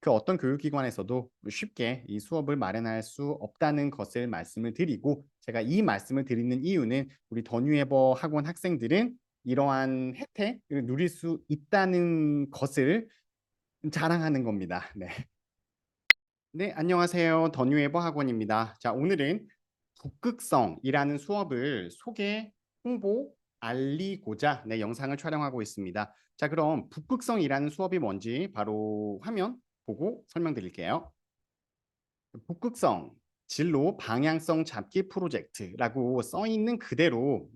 그 어떤 교육기관에서도 쉽게 이 수업을 마련할 수 없다는 것을 말씀을 드리고, 제가 이 말씀을 드리는 이유는 우리 더뉴에버 학원 학생들은 이러한 혜택을 누릴 수 있다는 것을 자랑하는 겁니다. 네. 네, 안녕하세요. 더뉴에버 학원입니다. 자, 오늘은 북극성이라는 수업을 소개, 홍보, 알리고자 영상을 촬영하고 있습니다. 자, 그럼 북극성이라는 수업이 뭔지 바로 화면 보고 설명드릴게요. 북극성 진로 방향성 잡기 프로젝트라고 써 있는 그대로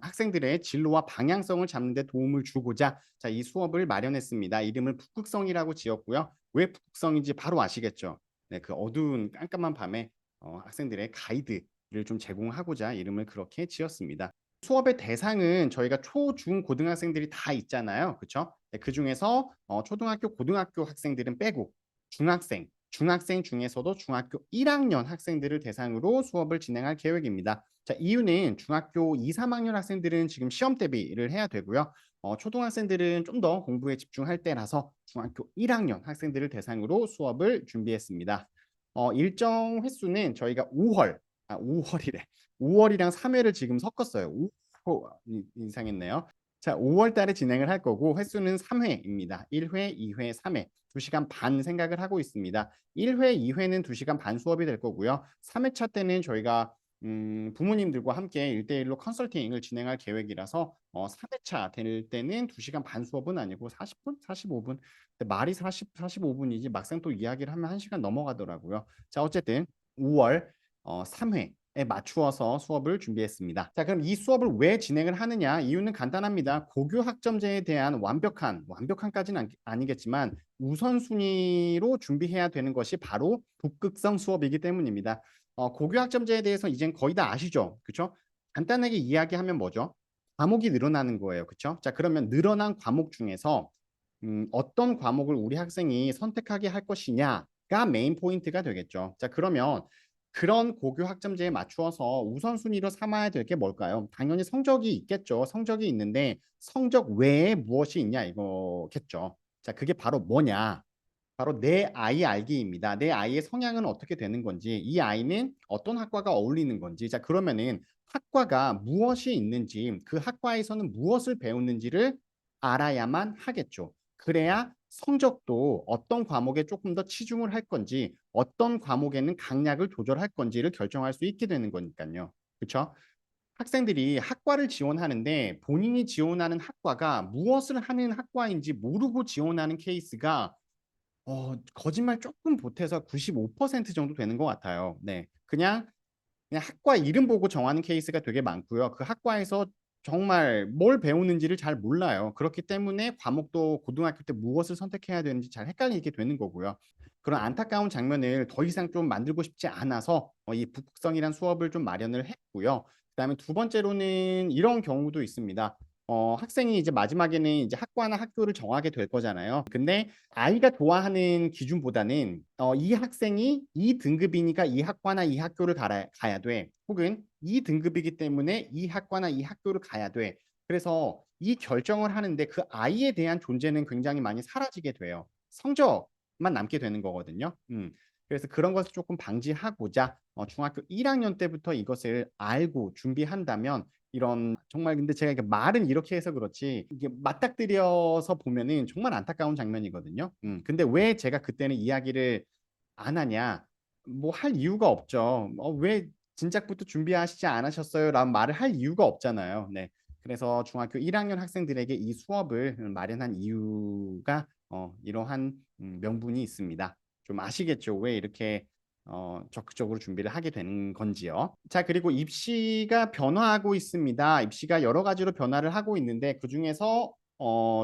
학생들의 진로와 방향성을 잡는 데 도움을 주고자 이 수업을 마련했습니다. 이름을 북극성이라고 지었고요. 왜 북극성인지 바로 아시겠죠? 네, 그 어두운 깜깜한 밤에 학생들의 가이드를 좀 제공하고자 이름을 그렇게 지었습니다. 수업의 대상은 저희가 초, 중, 고등학생들이 다 있잖아요. 그렇죠? 네, 그중에서 초등학교, 고등학교 학생들은 빼고 중학생 중에서도 중학교 1학년 학생들을 대상으로 수업을 진행할 계획입니다. 자, 이유는 중학교 2, 3학년 학생들은 지금 시험 대비를 해야 되고요. 초등학생들은 좀 더 공부에 집중할 때라서 중학교 1학년 학생들을 대상으로 수업을 준비했습니다. 일정 횟수는 저희가 5월이래. 5월이랑 3회를 지금 섞었어요. 5호 이상했네요. 자, 5월 달에 진행을 할 거고 횟수는 3회입니다. 1회, 2회, 3회. 2시간 반 생각을 하고 있습니다. 1회, 2회는 2시간 반 수업이 될 거고요. 3회차 때는 저희가 부모님들과 함께 1대1로 컨설팅을 진행할 계획이라서 3회차 될 때는 2시간 반 수업은 아니고 40분, 45분. 말이 45분이지 막상 또 이야기를 하면 1시간 넘어가더라고요. 자, 어쨌든 5월 3회 에 맞추어서 수업을 준비했습니다. 자, 그럼 이 수업을 왜 진행을 하느냐? 이유는 간단합니다. 고교 학점제에 대한 완벽한까지는 아니겠지만 우선순위로 준비해야 되는 것이 바로 북극성 수업이기 때문입니다. 고교 학점제에 대해서 이젠 거의 다 아시죠? 그렇죠? 간단하게 이야기하면 뭐죠? 과목이 늘어나는 거예요. 그렇죠? 자, 그러면 늘어난 과목 중에서 어떤 과목을 우리 학생이 선택하게 할 것이냐가 메인 포인트가 되겠죠. 자, 그러면 그런 고교 학점제에 맞추어서 우선순위로 삼아야 될 게 뭘까요? 당연히 성적이 있겠죠. 성적이 있는데 성적 외에 무엇이 있냐 이거겠죠. 자, 그게 바로 뭐냐? 바로 내 아이 알기입니다. 내 아이의 성향은 어떻게 되는 건지, 이 아이는 어떤 학과가 어울리는 건지. 자, 그러면은 학과가 무엇이 있는지, 그 학과에서는 무엇을 배우는지를 알아야만 하겠죠. 그래야 성적도 어떤 과목에 조금 더 치중을 할 건지, 어떤 과목에는 강약을 조절할 건지를 결정할 수 있게 되는 거니까요. 그렇죠? 학생들이 학과를 지원하는데 본인이 지원하는 학과가 무엇을 하는 학과인지 모르고 지원하는 케이스가 거짓말 조금 보태서 95% 정도 되는 것 같아요. 네. 그냥 학과 이름 보고 정하는 케이스가 되게 많고요. 그 학과에서 정말 뭘 배우는지를 잘 몰라요. 그렇기 때문에 과목도 고등학교 때 무엇을 선택해야 되는지 잘 헷갈리게 되는 거고요. 그런 안타까운 장면을 더 이상 좀 만들고 싶지 않아서 이 북극성이란 수업을 좀 마련을 했고요. 그다음에 두 번째로는 이런 경우도 있습니다. 학생이 이제 마지막에는 이제 학과나 학교를 정하게 될 거잖아요. 근데 아이가 좋아하는 기준보다는 이 학생이 이 등급이니까 이 학과나 이 학교를 가야 돼. 혹은 이 등급이기 때문에 이 학과나 이 학교를 가야 돼. 그래서 이 결정을 하는데 그 아이에 대한 존재는 굉장히 많이 사라지게 돼요. 성적만 남게 되는 거거든요. 그래서 그런 것을 조금 방지하고자 중학교 1학년 때부터 이것을 알고 준비한다면 이런 정말 근데 제가 말은 이렇게 해서 그렇지 이게 맞닥뜨려서 보면은 정말 안타까운 장면이거든요. 근데 왜 제가 그때는 이야기를 안 하냐? 뭐 할 이유가 없죠. 왜 진작부터 준비하시지 않으셨어요? 라는 말을 할 이유가 없잖아요. 네. 그래서 중학교 1학년 학생들에게 이 수업을 마련한 이유가 이러한 명분이 있습니다. 좀 아시겠죠? 왜 이렇게 적극적으로 준비를 하게 되는 건지요. 자, 그리고 입시가 변화하고 있습니다. 입시가 여러 가지로 변화를 하고 있는데 그중에서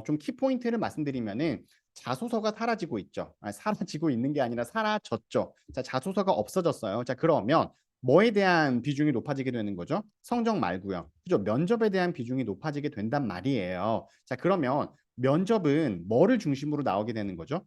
좀 키포인트를 말씀드리면은 자소서가 사라지고 있죠. 사라지고 있는 게 아니라 사라졌죠. 자, 자소서가 없어졌어요. 자, 그러면 뭐에 대한 비중이 높아지게 되는 거죠? 성적 말고요. 그죠? 면접에 대한 비중이 높아지게 된단 말이에요. 자, 그러면 면접은 뭐를 중심으로 나오게 되는 거죠?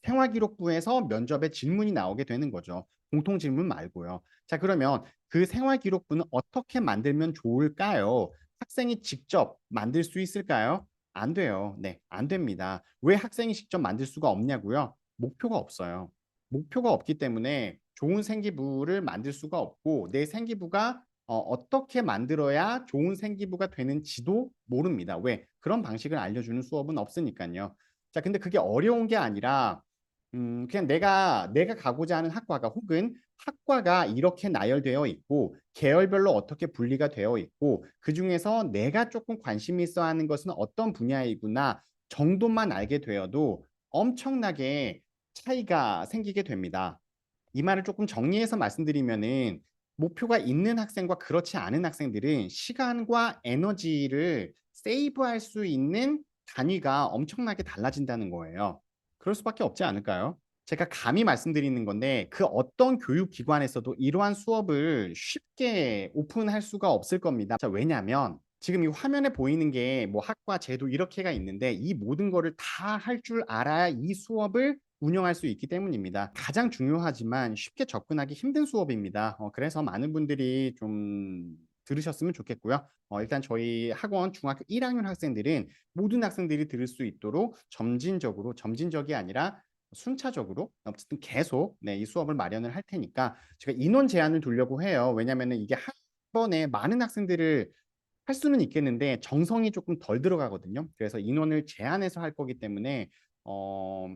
생활기록부에서 면접에 질문이 나오게 되는 거죠. 공통 질문 말고요. 자, 그러면 그 생활기록부는 어떻게 만들면 좋을까요? 학생이 직접 만들 수 있을까요? 안 돼요. 네, 안 됩니다. 왜 학생이 직접 만들 수가 없냐고요? 목표가 없어요. 목표가 없기 때문에 좋은 생기부를 만들 수가 없고 내 생기부가 어떻게 만들어야 좋은 생기부가 되는지도 모릅니다. 왜? 그런 방식을 알려주는 수업은 없으니까요. 자, 근데 그게 어려운 게 아니라 그냥 내가 가고자 하는 학과가 혹은 학과가 이렇게 나열되어 있고 계열별로 어떻게 분리가 되어 있고 그중에서 내가 조금 관심 있어 하는 것은 어떤 분야이구나 정도만 알게 되어도 엄청나게 차이가 생기게 됩니다. 이 말을 조금 정리해서 말씀드리면은 목표가 있는 학생과 그렇지 않은 학생들은 시간과 에너지를 세이브할 수 있는 단위가 엄청나게 달라진다는 거예요. 그럴 수밖에 없지 않을까요? 제가 감히 말씀드리는 건데 그 어떤 교육기관에서도 이러한 수업을 쉽게 오픈할 수가 없을 겁니다. 자, 왜냐하면 지금 이 화면에 보이는 게 뭐 학과 제도 이렇게가 있는데 이 모든 거를 다 할 줄 알아야 이 수업을 운영할 수 있기 때문입니다. 가장 중요하지만 쉽게 접근하기 힘든 수업입니다. 그래서 많은 분들이 좀 들으셨으면 좋겠고요. 일단 저희 학원 중학교 1학년 학생들은 모든 학생들이 들을 수 있도록 점진적이 아니라 순차적으로 어쨌든 계속 네, 이 수업을 마련을 할 테니까 제가 인원 제한을 두려고 해요. 왜냐하면 이게 한 번에 많은 학생들을 할 수는 있겠는데 정성이 조금 덜 들어가거든요. 그래서 인원을 제한해서 할 거기 때문에 어,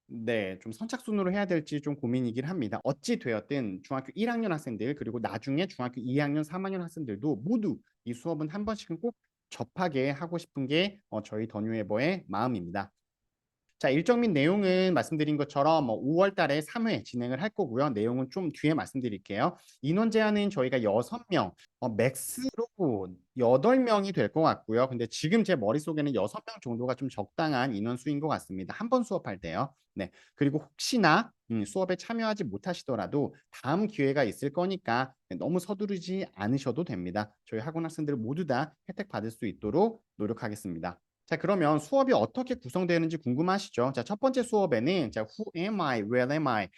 네, 좀 선착순으로 해야 될지 좀 고민이긴 합니다. 어찌 되었든 중학교 1학년 학생들 그리고 나중에 중학교 2학년, 3학년 학생들도 모두 이 수업은 한 번씩은 꼭 접하게 하고 싶은 게 저희 더뉴에버의 마음입니다. 자, 일정 및 내용은 말씀드린 것처럼 5월 달에 3회 진행을 할 거고요. 내용은 좀 뒤에 말씀드릴게요. 인원 제한은 저희가 6명, 맥스로 8명이 될 것 같고요. 근데 지금 제 머릿속에는 6명 정도가 좀 적당한 인원 수인 것 같습니다. 한 번 수업할 때요. 네. 그리고 혹시나 수업에 참여하지 못하시더라도 다음 기회가 있을 거니까 너무 서두르지 않으셔도 됩니다. 저희 학원 학생들 모두 다 혜택 받을 수 있도록 노력하겠습니다. 자, 그러면 수업이 어떻게 구성되는지 궁금하시죠? 자, 첫 번째 수업에는 자, Who am I? Where am I?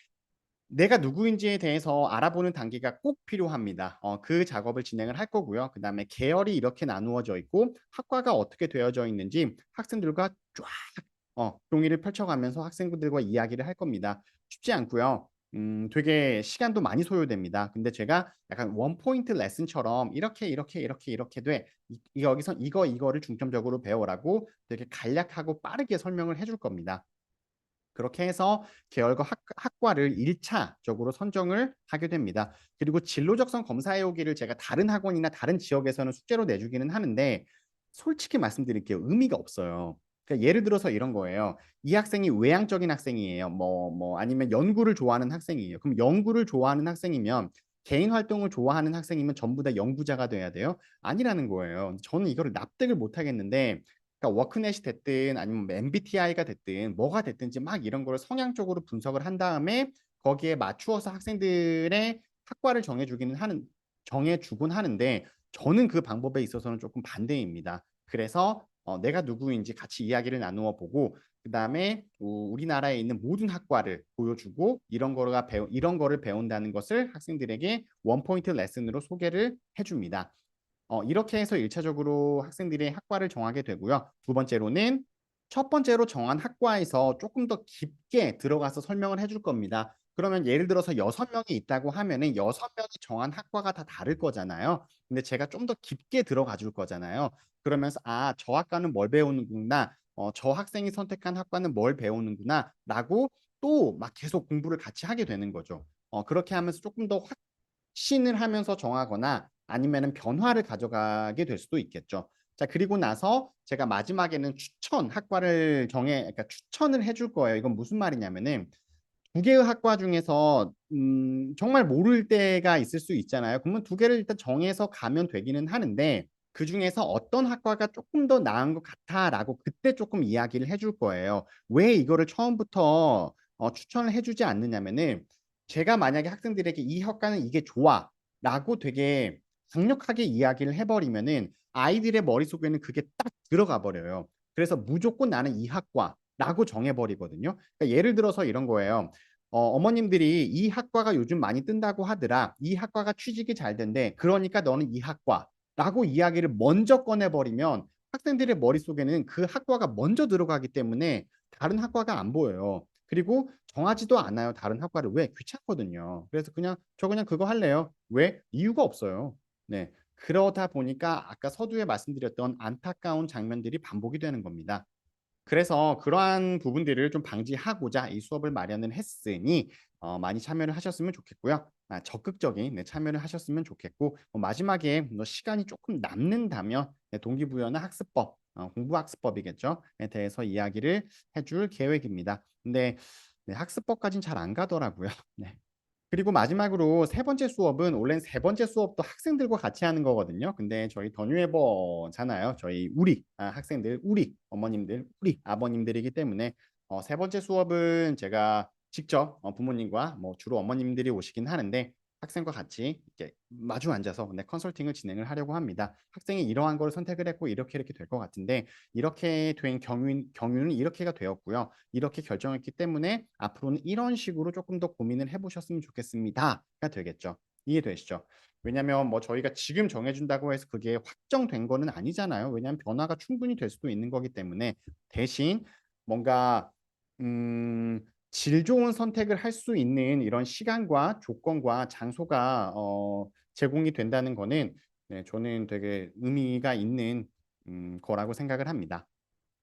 내가 누구인지에 대해서 알아보는 단계가 꼭 필요합니다. 그 작업을 진행을 할 거고요. 그 다음에 계열이 이렇게 나누어져 있고 학과가 어떻게 되어져 있는지 학생들과 쫙 종이를 펼쳐가면서 학생들과 이야기를 할 겁니다. 쉽지 않고요. 되게 시간도 많이 소요됩니다. 근데 제가 약간 원 포인트 레슨처럼 이렇게 돼. 여기서 이거를 중점적으로 배워라고 되게 간략하고 빠르게 설명을 해줄 겁니다. 그렇게 해서 계열과 학과를 1차적으로 선정을 하게 됩니다. 그리고 진로적성 검사해 오기를 제가 다른 학원이나 다른 지역에서는 숙제로 내주기는 하는데 솔직히 말씀드릴게요. 의미가 없어요. 그러니까 예를 들어서 이런 거예요. 이 학생이 외향적인 학생이에요. 아니면 연구를 좋아하는 학생이에요. 그럼 연구를 좋아하는 학생이면 개인 활동을 좋아하는 학생이면 전부 다 연구자가 돼야 돼요? 아니라는 거예요. 저는 이거를 납득을 못 하겠는데 그러니까 워크넷이 됐든 아니면 MBTI가 됐든 뭐가 됐든지 막 이런 거를 성향적으로 분석을 한 다음에 거기에 맞추어서 학생들의 학과를 정해주곤 하는데 저는 그 방법에 있어서는 조금 반대입니다. 그래서 내가 누구인지 같이 이야기를 나누어 보고 그 다음에 우리나라에 있는 모든 학과를 보여주고 이런 거를 배운다는 것을 학생들에게 원포인트 레슨으로 소개를 해줍니다. 이렇게 해서 1차적으로 학생들의 학과를 정하게 되고요. 두 번째로는 첫 번째로 정한 학과에서 조금 더 깊게 들어가서 설명을 해줄 겁니다. 그러면 예를 들어서 6명이 있다고 하면은 6명이 정한 학과가 다 다를 거잖아요. 근데 제가 좀 더 깊게 들어가 줄 거잖아요. 그러면서 저 학과는 뭘 배우는구나. 저 학생이 선택한 학과는 뭘 배우는구나. 라고 또 막 계속 공부를 같이 하게 되는 거죠. 그렇게 하면서 조금 더 확신을 하면서 정하거나 아니면은 변화를 가져가게 될 수도 있겠죠. 자, 그리고 나서 제가 마지막에는 그러니까 추천을 해줄 거예요. 이건 무슨 말이냐면은 두 개의 학과 중에서 정말 모를 때가 있을 수 있잖아요. 그러면 두 개를 일단 정해서 가면 되기는 하는데 그 중에서 어떤 학과가 조금 더 나은 것 같아라고 그때 조금 이야기를 해줄 거예요. 왜 이거를 처음부터 추천을 해주지 않느냐면은 제가 만약에 학생들에게 이 학과는 이게 좋아라고 되게 강력하게 이야기를 해버리면은 아이들의 머릿속에는 그게 딱 들어가 버려요. 그래서 무조건 나는 이 학과라고 정해버리거든요. 그러니까 예를 들어서 이런 거예요. 어머님들이 이 학과가 요즘 많이 뜬다고 하더라. 이 학과가 취직이 잘 된대. 그러니까 너는 이 학과라고 이야기를 먼저 꺼내버리면 학생들의 머릿속에는 그 학과가 먼저 들어가기 때문에 다른 학과가 안 보여요. 그리고 정하지도 않아요. 다른 학과를. 왜? 귀찮거든요. 그래서 그냥 그거 할래요. 왜? 이유가 없어요. 네. 그러다 보니까 아까 서두에 말씀드렸던 안타까운 장면들이 반복이 되는 겁니다. 그래서 그러한 부분들을 좀 방지하고자 이 수업을 마련을 했으니 많이 참여를 하셨으면 좋겠고요. 적극적인 네, 참여를 하셨으면 좋겠고 마지막에 뭐 시간이 조금 남는다면 네, 동기부여나 학습법, 공부학습법이겠죠.에 대해서 이야기를 해줄 계획입니다. 근데 네, 학습법까지는 잘 안 가더라고요. 네. 그리고 마지막으로 세 번째 수업은 원래는 세 번째 수업도 학생들과 같이 하는 거거든요. 근데 저희 더뉴에버잖아요. 우리 학생들, 우리 어머님들, 우리 아버님들이기 때문에 세 번째 수업은 제가 직접 부모님과 뭐 주로 어머님들이 오시긴 하는데 학생과 같이 이렇게 마주 앉아서 네, 컨설팅을 진행을 하려고 합니다. 학생이 이러한 걸 선택을 했고 이렇게 될 것 같은데 이렇게 된 경유는 이렇게가 되었고요. 이렇게 결정했기 때문에 앞으로는 이런 식으로 조금 더 고민을 해보셨으면 좋겠습니다가 되겠죠. 이해되시죠? 왜냐하면 뭐 저희가 지금 정해준다고 해서 그게 확정된 거는 아니잖아요. 왜냐하면 변화가 충분히 될 수도 있는 거기 때문에 대신 뭔가 질 좋은 선택을 할 수 있는 이런 시간과 조건과 장소가 제공이 된다는 거는 네, 저는 되게 의미가 있는 거라고 생각을 합니다.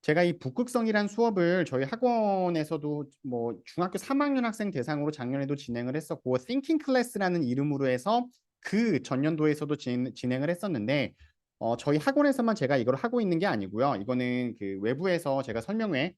제가 이 북극성이란 수업을 저희 학원에서도 뭐 중학교 3학년 학생 대상으로 작년에도 진행을 했었고 Thinking Class라는 이름으로 해서 그 전년도에서도 진행을 했었는데 저희 학원에서만 제가 이걸 하고 있는 게 아니고요. 이거는 그 외부에서 제가 설명회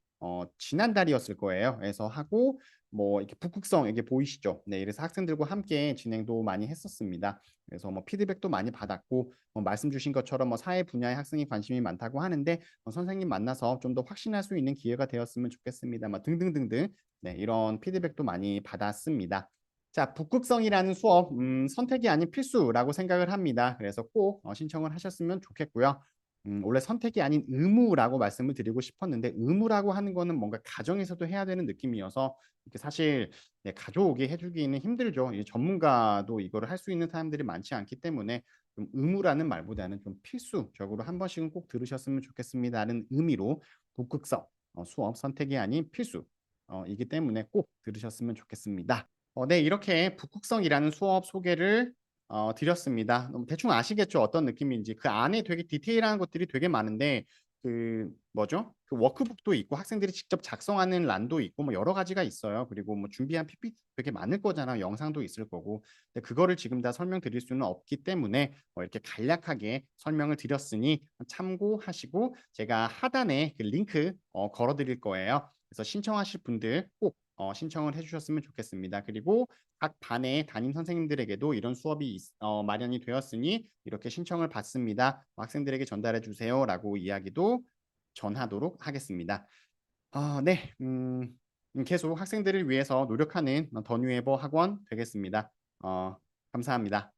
지난달이었을 거예요. 그래서 하고 뭐 이렇게 북극성 이게 보이시죠? 네, 이래서 학생들과 함께 진행도 많이 했었습니다. 그래서 뭐 피드백도 많이 받았고 말씀 주신 것처럼 뭐 사회 분야의 학생이 관심이 많다고 하는데 선생님 만나서 좀 더 확신할 수 있는 기회가 되었으면 좋겠습니다. 뭐 등등등등 네, 이런 피드백도 많이 받았습니다. 자, 북극성이라는 수업 선택이 아닌 필수라고 생각을 합니다. 그래서 꼭 신청을 하셨으면 좋겠고요. 원래 선택이 아닌 의무라고 말씀을 드리고 싶었는데 의무라고 하는 거는 뭔가 가정에서도 해야 되는 느낌이어서 이렇게 사실 네, 가져오게 해주기는 힘들죠. 이 전문가도 이거를 할 수 있는 사람들이 많지 않기 때문에 좀 의무라는 말보다는 좀 필수적으로 한 번씩은 꼭 들으셨으면 좋겠습니다는 의미로 북극성 수업 선택이 아닌 필수 이기 때문에 꼭 들으셨으면 좋겠습니다. 네, 이렇게 북극성이라는 수업 소개를 드렸습니다. 대충 아시겠죠? 어떤 느낌인지. 그 안에 되게 디테일한 것들이 되게 많은데 그 뭐죠? 그 워크북도 있고 학생들이 직접 작성하는 란도 있고 뭐 여러 가지가 있어요. 그리고 뭐 준비한 PPT 되게 많을 거잖아요. 영상도 있을 거고. 근데 그거를 지금 다 설명드릴 수는 없기 때문에 이렇게 간략하게 설명을 드렸으니 참고하시고 제가 하단에 그 링크 걸어드릴 거예요. 그래서 신청하실 분들 꼭 신청을 해주셨으면 좋겠습니다. 그리고 각 반의 담임 선생님들에게도 이런 수업이 마련이 되었으니 이렇게 신청을 받습니다. 학생들에게 전달해 주세요라고 이야기도 전하도록 하겠습니다. 네, 계속 학생들을 위해서 노력하는 더뉴에버 학원 되겠습니다. 감사합니다.